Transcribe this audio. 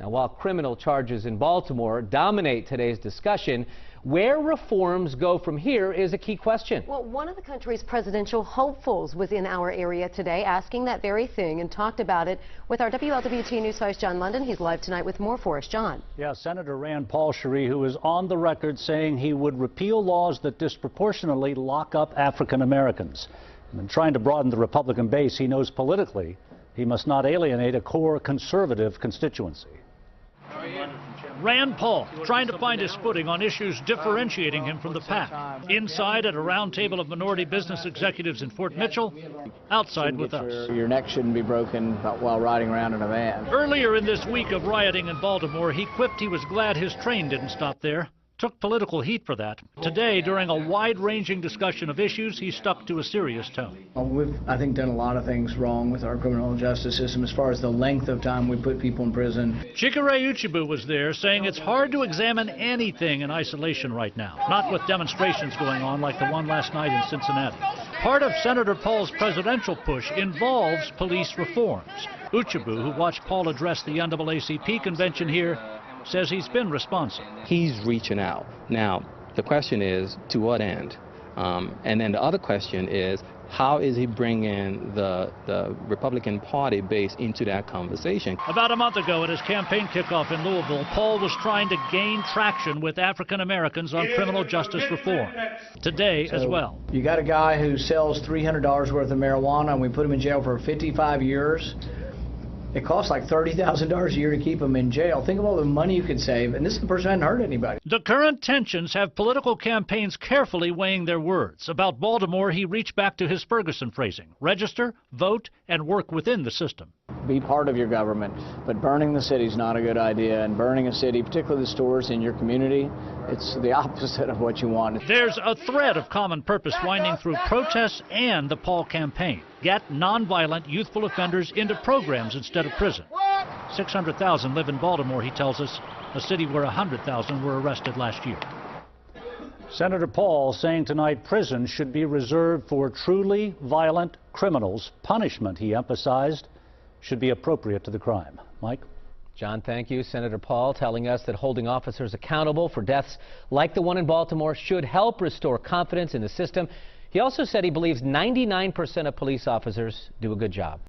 Now, while criminal charges in Baltimore dominate today's discussion, where reforms go from here is a key question. Well, one of the country's presidential hopefuls was in our area today asking that very thing and talked about it with our WLWT News host John London. He's live tonight with more for us. John. Yeah, Senator Rand Paul, Cherie, who is on the record saying he would repeal laws that disproportionately lock up African Americans. And trying to broaden the Republican base, he knows politically he must not alienate a core conservative constituency. Rand Paul trying to find his footing on issues differentiating him from the pack. Inside at a round table of minority business executives in Fort Mitchell, outside with us. Your neck shouldn't be broken while riding around in a van. Earlier in this week of rioting in Baltimore, he quipped he was glad his train didn't stop there. Took political heat for that. Today, during a wide-ranging discussion of issues, he stuck to a serious tone. We've, I think, done a lot of things wrong with our criminal justice system as far as the length of time we put people in prison. Chikere Uchebu was there, saying it's hard to examine anything in isolation right now, not with demonstrations going on like the one last night in Cincinnati. Part of Senator Paul's presidential push involves police reforms. Uchebu, who watched Paul address the NAACP convention here, says he's been responsive. He's reaching out. Now, the question is, to what end? And then the other question is, how is he bringing the Republican Party base into that conversation? About a month ago at his campaign kickoff in Louisville, Paul was trying to gain traction with African Americans on criminal justice reform. Today as well. You got a guy who sells $300 worth of marijuana and we put him in jail for 55 years. It costs like $30,000 a year to keep him in jail. Think of all the money you could save, and this is the person who hadn't hurt anybody. The current tensions have political campaigns carefully weighing their words. About Baltimore, he reached back to his Ferguson phrasing: register, vote, and work within the system. Be part of your government, but burning the city is not a good idea, and burning a city, particularly the stores in your community, it's the opposite of what you want. There's a thread of common purpose winding through protests and the Paul campaign. Get nonviolent youthful offenders into programs instead of prison. 600,000 live in Baltimore, he tells us, a city where 100,000 were arrested last year. Senator Paul saying tonight prison should be reserved for truly violent criminals. Punishment, he emphasized, should be appropriate to the crime. Mike? John, thank you. Senator Paul telling us that holding officers accountable for deaths like the one in Baltimore should help restore confidence in the system. He also said he believes 99% of police officers do a good job.